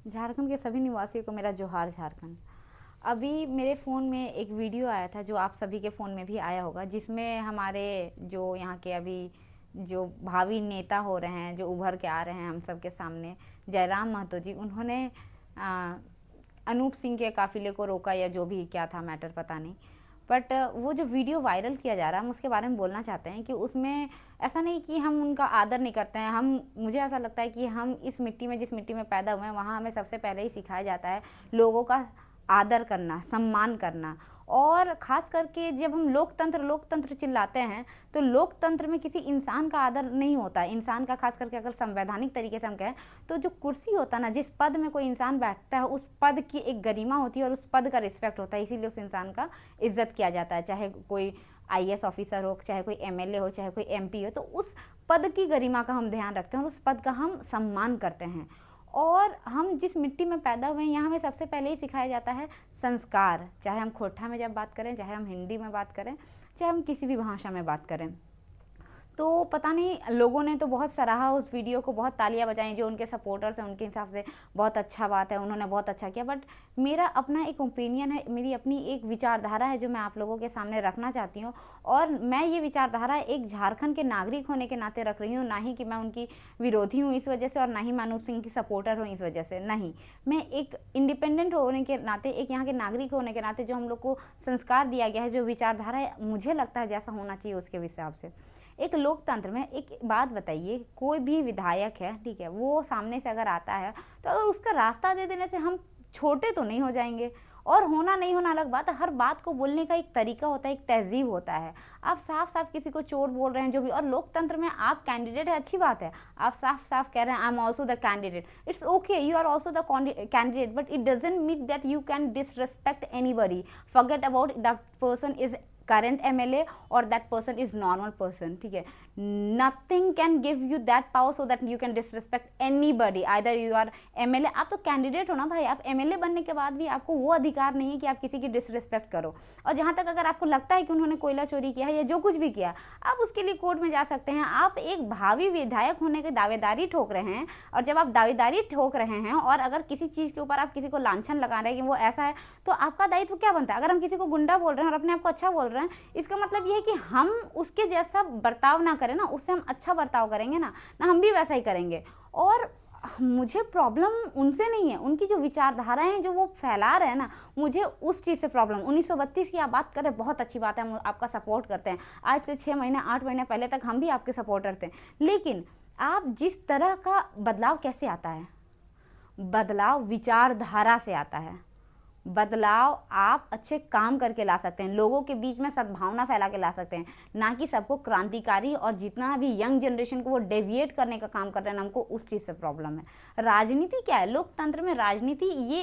झारखंड के सभी निवासियों को मेरा जोहार झारखंड। अभी मेरे फ़ोन में एक वीडियो आया था जो आप सभी के फ़ोन में भी आया होगा, जिसमें हमारे जो यहाँ के अभी जो भावी नेता हो रहे हैं, जो उभर के आ रहे हैं हम सब के सामने, जयराम महतो जी, उन्होंने अनूप सिंह के काफ़िले को रोका या जो भी क्या था मैटर पता नहीं। बट वो जो वीडियो वायरल किया जा रहा है हम उसके बारे में बोलना चाहते हैं कि उसमें ऐसा नहीं कि हम उनका आदर नहीं करते हैं। हम मुझे ऐसा लगता है कि हम इस मिट्टी में जिस मिट्टी में पैदा हुए हैं वहाँ हमें सबसे पहले ही सिखाया जाता है लोगों का आदर करना, सम्मान करना। और ख़ास करके जब हम लोकतंत्र चिल्लाते हैं तो लोकतंत्र में किसी इंसान का आदर नहीं होता है। इंसान का खास करके अगर संवैधानिक तरीके से हम कहें तो जो कुर्सी होता है ना, जिस पद में कोई इंसान बैठता है उस पद की एक गरिमा होती है और उस पद का रिस्पेक्ट होता है, इसीलिए उस इंसान का इज्जत किया जाता है। चाहे कोई आईएएस ऑफिसर हो, चाहे कोई एमएलए हो, चाहे कोई एमपी हो, तो उस पद की गरिमा का हम ध्यान रखते हैं और उस पद का हम सम्मान करते हैं। और हम जिस मिट्टी में पैदा हुए हैं यहाँ हमें सबसे पहले ही सिखाया जाता है संस्कार। चाहे हम खोरठा में जब बात करें, चाहे हम हिंदी में बात करें, चाहे हम किसी भी भाषा में बात करें। तो पता नहीं, लोगों ने तो बहुत सराहा उस वीडियो को, बहुत तालियां बजाई। जो उनके सपोर्टर्स हैं उनके हिसाब से बहुत अच्छा बात है, उन्होंने बहुत अच्छा किया। बट मेरा अपना एक ओपिनियन है, मेरी अपनी एक विचारधारा है जो मैं आप लोगों के सामने रखना चाहती हूँ। और मैं ये विचारधारा एक झारखंड के नागरिक होने के नाते रख रही हूँ, ना ही कि मैं उनकी विरोधी हूँ इस वजह से, और ना ही मैं अनूप सिंह की सपोर्टर हूँ इस वजह से। नहीं, मैं एक इंडिपेंडेंट होने के नाते, एक यहाँ के नागरिक होने के नाते, जो हम लोग को संस्कार दिया गया है, जो विचारधारा है, मुझे लगता है जैसा होना चाहिए उसके हिसाब से। एक लोकतंत्र में एक बात बताइए, कोई भी विधायक है, ठीक है, वो सामने से अगर आता है तो अगर उसका रास्ता दे देने से हम छोटे तो नहीं हो जाएंगे। और होना नहीं होना अलग बात है, हर बात को बोलने का एक तरीका होता है, एक तहजीब होता है। आप साफ साफ किसी को चोर बोल रहे हैं जो भी, और लोकतंत्र में आप कैंडिडेट है, अच्छी बात है, आप साफ साफ कह रहे हैं I am also the candidate, it's okay, you are also the candidate, but it doesn't mean that you can disrespect anybody, forget about that person is current MLA or that person is normal person, ठीक है। nothing can give you that power so that you can disrespect anybody, either you are MLA, आप तो candidate हो ना भाई, आप MLA बनने के बाद भी आपको वो अधिकार नहीं है कि आप किसी की डिसरिस्पेक्ट करो। और जहाँ तक अगर आपको लगता है कि उन्होंने कोयला चोरी किया है या जो कुछ भी किया, आप उसके लिए कोर्ट में जा सकते हैं। आप एक भावी विधायक होने की दावेदारी ठोक रहे हैं, और जब आप दावेदारी ठोक रहे हैं और अगर किसी चीज़ के ऊपर आप किसी को लांछन लगा रहे हैं कि वो ऐसा है, तो आपका दायित्व क्या बनता है? अगर हम किसी को गुंडा बोल रहे हैं और अपने आप को अच्छा बोल रहे हैं, इसका मतलब ये है कि हम उसके जैसा बर्ताव ना करें ना, उससे हम अच्छा बर्ताव करेंगे ना हम भी वैसा ही करेंगे। और मुझे प्रॉब्लम उनसे नहीं है, उनकी जो विचारधाराएं हैं जो वो फैला रहे हैं ना, मुझे उस चीज़ से प्रॉब्लम। 1932 की आप बात करें, बहुत अच्छी बात है, हम आपका सपोर्ट करते हैं। आज से 6 महीने 8 महीने पहले तक हम भी आपके सपोर्टर थे। लेकिन आप जिस तरह का बदलाव कैसे आता है? बदलाव विचारधारा से आता है। बदलाव आप अच्छे काम करके ला सकते हैं, लोगों के बीच में सद्भावना फैला के ला सकते हैं, ना कि सबको क्रांतिकारी और जितना भी यंग जनरेशन को वो डेविएट करने का काम कर रहे हैं। हमको उस चीज़ से प्रॉब्लम है। राजनीति क्या है? लोकतंत्र में राजनीति ये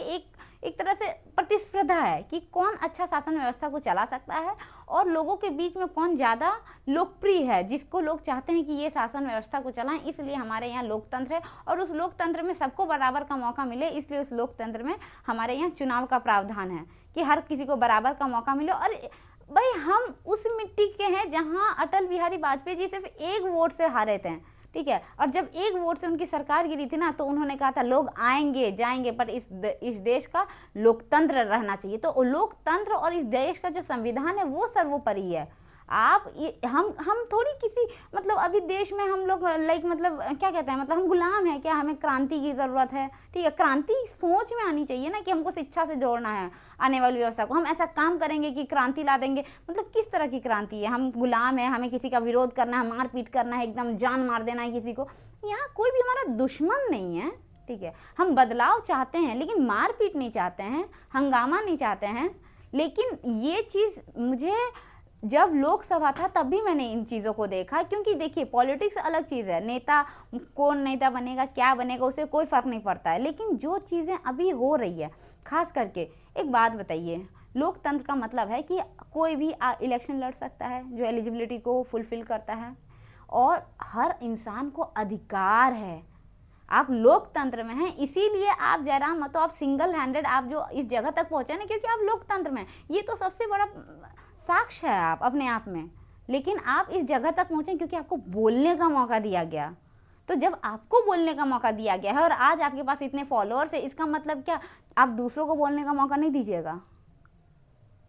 एक तरह से प्रतिस्पर्धा है कि कौन अच्छा शासन व्यवस्था को चला सकता है और लोगों के बीच में कौन ज़्यादा लोकप्रिय है, जिसको लोग चाहते हैं कि ये शासन व्यवस्था को चलाएं। इसलिए हमारे यहाँ लोकतंत्र है, और उस लोकतंत्र में सबको बराबर का मौका मिले, इसलिए उस लोकतंत्र में हमारे यहाँ चुनाव का प्रावधान है कि हर किसी को बराबर का मौका मिले। और भाई हम उस मिट्टी के हैं जहाँ अटल बिहारी वाजपेयी जी सिर्फ 1 वोट से हारे थे, ठीक है। और जब 1 वोट से उनकी सरकार गिरी थी ना, तो उन्होंने कहा था लोग आएंगे जाएंगे, पर इस देश का लोकतंत्र रहना चाहिए। तो लोकतंत्र और इस देश का जो संविधान है वो सर्वोपरि है। आप हम थोड़ी किसी मतलब अभी देश में हम लोग मतलब क्या कहते हैं, मतलब हम गुलाम हैं क्या? हमें क्रांति की ज़रूरत है, ठीक है। क्रांति सोच में आनी चाहिए ना कि हमको शिक्षा से जोड़ना है आने वाली व्यवस्था को। हम ऐसा काम करेंगे कि क्रांति ला देंगे, मतलब किस तरह की क्रांति है? हम गुलाम है, हमें किसी का विरोध करना है, मारपीट करना है, एकदम जान मार देना है किसी को। यहाँ कोई भी हमारा दुश्मन नहीं है, ठीक है। हम बदलाव चाहते हैं लेकिन मारपीट नहीं चाहते हैं, हंगामा नहीं चाहते हैं। लेकिन ये चीज़ मुझे जब लोकसभा था तब भी मैंने इन चीज़ों को देखा, क्योंकि देखिए पॉलिटिक्स अलग चीज़ है, नेता कौन नेता बनेगा क्या बनेगा उससे कोई फ़र्क नहीं पड़ता है। लेकिन जो चीज़ें अभी हो रही है, खास करके एक बात बताइए, लोकतंत्र का मतलब है कि कोई भी इलेक्शन लड़ सकता है जो एलिजिबिलिटी को फुलफिल करता है, और हर इंसान को अधिकार है। आप लोकतंत्र में हैं, इसीलिए आप जयराम महतो, आप सिंगल हैंडेड आप जो इस जगह तक पहुंचे ना, क्योंकि आप लोकतंत्र में, ये तो सबसे बड़ा साक्ष्य है आप अपने आप में। लेकिन आप इस जगह तक पहुंचे क्योंकि आपको बोलने का मौका दिया गया। तो जब आपको बोलने का मौका दिया गया है और आज आपके पास इतने फॉलोअर्स है, इसका मतलब क्या आप दूसरों को बोलने का मौका नहीं दीजिएगा?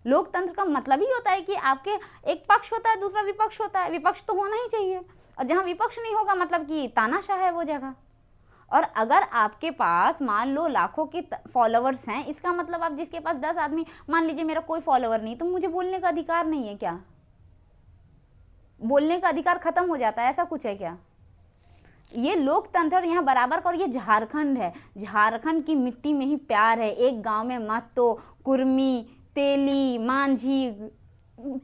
लोकतंत्र का मतलब ही होता है कि आपके एक पक्ष होता है, दूसरा विपक्ष होता है। विपक्ष तो होना ही चाहिए, और जहाँ विपक्ष नहीं होगा मतलब कि तानाशाह है वो जगह। और अगर आपके पास मान लो लाखों के फॉलोअर्स हैं, इसका मतलब आप जिसके पास 10 आदमी, मान लीजिए मेरा कोई फॉलोअर नहीं, तो मुझे बोलने का अधिकार नहीं है क्या? बोलने का अधिकार खत्म हो जाता है, ऐसा कुछ है क्या? ये लोकतंत्र यहाँ बराबर का। और ये झारखंड है, झारखंड की मिट्टी में ही प्यार है। एक गांव में मत तो कुर्मी, तेली, मांझी,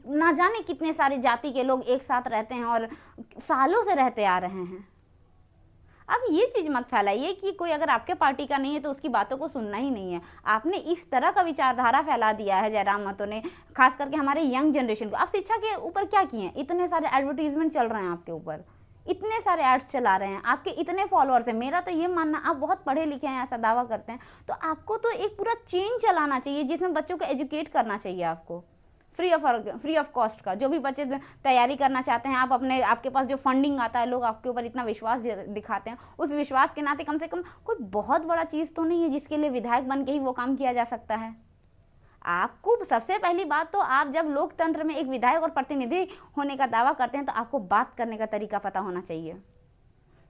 ना जाने कितने सारे जाति के लोग एक साथ रहते हैं और सालों से रहते आ रहे हैं। अब ये चीज मत फैलाइए कि कोई अगर आपके पार्टी का नहीं है तो उसकी बातों को सुनना ही नहीं है। आपने इस तरह का विचारधारा फैला दिया है जयराम महतो ने, खास करके हमारे यंग जनरेशन को। आप शिक्षा के ऊपर क्या किए हैं? इतने सारे एडवर्टीजमेंट चल रहे हैं आपके ऊपर, इतने सारे एड्स चला रहे हैं, आपके इतने फॉलोअर्स हैं। मेरा तो ये मानना, आप बहुत पढ़े लिखे हैं ऐसा दावा करते हैं, तो आपको तो एक पूरा चेन चलाना चाहिए जिसमें बच्चों को एजुकेट करना चाहिए आपको, फ्री ऑफ कॉस्ट का। जो भी बच्चे तैयारी करना चाहते हैं, आप अपने, आपके पास जो फंडिंग आता है, लोग आपके ऊपर इतना विश्वास दिखाते हैं, उस विश्वास के नाते कम से कम कोई बहुत बड़ा चीज़ तो नहीं है जिसके लिए विधायक बन के ही वो काम किया जा सकता है। आपको सबसे पहली बात तो, आप जब लोकतंत्र में एक विधायक और प्रतिनिधि होने का दावा करते हैं तो आपको बात करने का तरीका पता होना चाहिए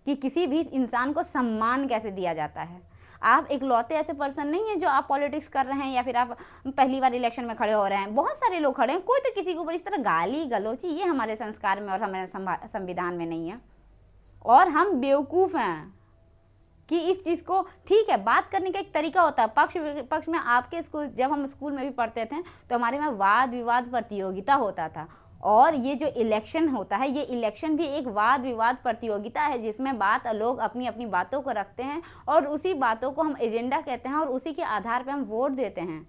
कि किसी भी इंसान को सम्मान कैसे दिया जाता है। आप इकलौते ऐसे पर्सन नहीं है जो आप पॉलिटिक्स कर रहे हैं या फिर आप पहली बार इलेक्शन में खड़े हो रहे हैं। बहुत सारे लोग खड़े हैं, कोई तो किसी के ऊपर इस तरह गाली गलौची, ये हमारे संस्कार में और हमारे संविधान में नहीं है। और हम बेवकूफ़ हैं कि इस चीज़ को, ठीक है, बात करने का एक तरीका होता है। पक्ष में आपके स्कूल, जब हम स्कूल में भी पढ़ते थे तो हमारे में वाद विवाद प्रतियोगिता होता था। और ये जो इलेक्शन होता है, ये इलेक्शन भी एक वाद विवाद प्रतियोगिता है जिसमें लोग अपनी अपनी बातों को रखते हैं और उसी बातों को हम एजेंडा कहते हैं और उसी के आधार पर हम वोट देते हैं।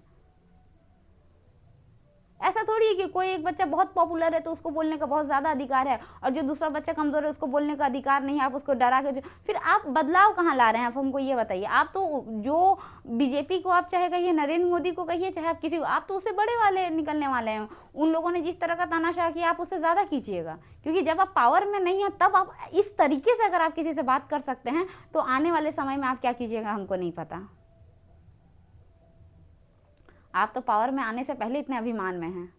ऐसा थोड़ी है कि कोई एक बच्चा बहुत पॉपुलर है तो उसको बोलने का बहुत ज़्यादा अधिकार है और जो दूसरा बच्चा कमज़ोर है उसको बोलने का अधिकार नहीं है। आप उसको डरा के, फिर आप बदलाव कहाँ ला रहे हैं? आप हमको ये बताइए। आप तो जो बीजेपी को आप चाहे कहिए, नरेंद्र मोदी को कहिए, चाहे आप किसी को, आप तो उससे बड़े वाले निकलने वाले हैं। उन लोगों ने जिस तरह का तानाशाह किया, आप उससे ज़्यादा कीजिएगा, क्योंकि जब आप पावर में नहीं हैं तब आप इस तरीके से अगर आप किसी से बात कर सकते हैं तो आने वाले समय में आप क्या कीजिएगा हमको नहीं पता। आप तो पावर में आने से पहले इतने अभिमान में हैं,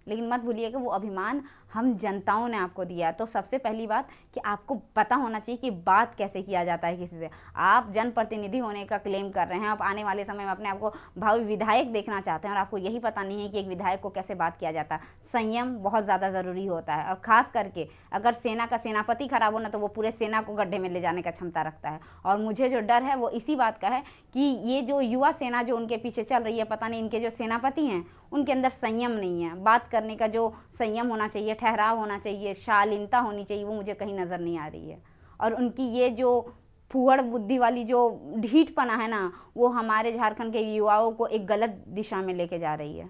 लेकिन मत भूलिए कि वो अभिमान हम जनताओं ने आपको दिया। तो सबसे पहली बात कि आपको पता होना चाहिए कि बात कैसे किया जाता है किसी से। आप जनप्रतिनिधि होने का क्लेम कर रहे हैं, आप आने वाले समय में अपने आप को भावी विधायक देखना चाहते हैं और आपको यही पता नहीं है कि एक विधायक को कैसे बात किया जाता है। संयम बहुत ज़्यादा ज़रूरी होता है, और ख़ास करके अगर सेना का सेनापति खराब हो ना तो वो पूरे सेना को गड्ढे में ले जाने का क्षमता रखता है। और मुझे जो डर है वो इसी बात का है कि ये जो युवा सेना जो उनके पीछे चल रही है, पता नहीं इनके जो सेनापति हैं उनके अंदर संयम नहीं है। बात करने का जो संयम होना चाहिए, ठहराव होना चाहिए, शालीनता होनी चाहिए, वो मुझे कहीं नज़र नहीं आ रही है। और उनकी ये जो फुहड़ बुद्धि वाली जो ढीठपना है ना, वो हमारे झारखंड के युवाओं को एक गलत दिशा में लेके जा रही है।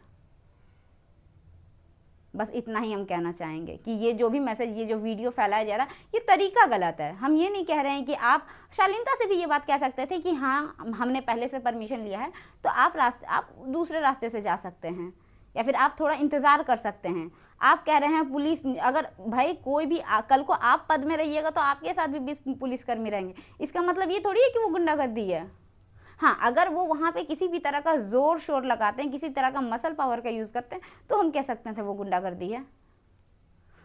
बस इतना ही हम कहना चाहेंगे कि ये जो भी मैसेज, ये जो वीडियो फैलाया जा रहा है, ये तरीका गलत है। हम ये नहीं कह रहे हैं कि आप शालीनता से भी ये बात कह सकते थे कि हाँ हमने पहले से परमिशन लिया है तो आप दूसरे रास्ते से जा सकते हैं, या फिर आप थोड़ा इंतज़ार कर सकते हैं। आप कह रहे हैं पुलिस, अगर भाई कोई भी कल को आप पद में रहिएगा तो आपके साथ भी 20 पुलिसकर्मी रहेंगे, इसका मतलब ये थोड़ी है कि वो गुंडागर्दी है। हाँ, अगर वो वहाँ पे किसी भी तरह का ज़ोर शोर लगाते हैं, किसी तरह का मसल पावर का यूज़ करते हैं, तो हम कह सकते थे वो गुंडागर्दी है।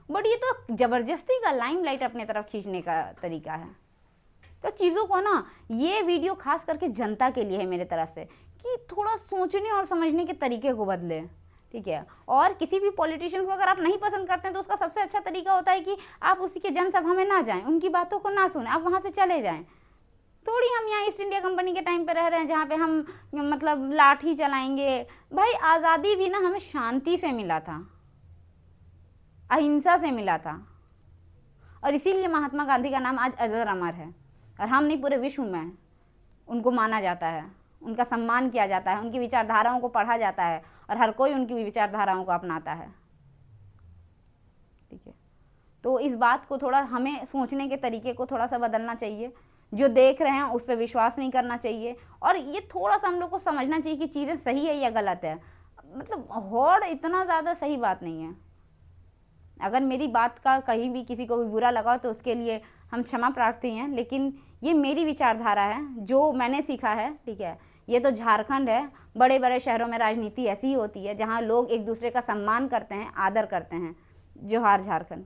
बट ये तो ज़बरदस्ती का लाइमलाइट अपने तरफ खींचने का तरीका है। तो चीज़ों को ना, ये वीडियो खास करके जनता के लिए है मेरे तरफ से, कि थोड़ा सोचने और समझने के तरीके को बदलें, ठीक है। और किसी भी पॉलिटिशियन को अगर आप नहीं पसंद करते हैं तो उसका सबसे अच्छा तरीका होता है कि आप उसी के जनसभा में ना जाएं, उनकी बातों को ना सुनें, आप वहाँ से चले जाएं। थोड़ी हम यहाँ ईस्ट इंडिया कंपनी के टाइम पे रह रहे हैं जहाँ पे हम मतलब लाठी चलाएंगे। भाई आज़ादी भी ना हमें शांति से मिला था, अहिंसा से मिला था, और इसीलिए महात्मा गांधी का नाम आज अजर अमर है। और हम नहीं, पूरे विश्व में उनको माना जाता है, उनका सम्मान किया जाता है, उनकी विचारधाराओं को पढ़ा जाता है और हर कोई उनकी विचारधाराओं को अपनाता है, ठीक है। तो इस बात को थोड़ा हमें सोचने के तरीके को थोड़ा सा बदलना चाहिए। जो देख रहे हैं उस पर विश्वास नहीं करना चाहिए, और ये थोड़ा सा हम लोग को समझना चाहिए कि चीज़ें सही है या गलत है। मतलब होड़ इतना ज़्यादा सही बात नहीं है। अगर मेरी बात का कहीं भी किसी को भी बुरा लगा तो उसके लिए हम क्षमा प्रार्थी हैं, लेकिन ये मेरी विचारधारा है जो मैंने सीखा है, ठीक है। ये तो झारखंड है, बड़े बड़े शहरों में राजनीति ऐसी ही होती है जहाँ लोग एक दूसरे का सम्मान करते हैं, आदर करते हैं। जोहार झारखंड।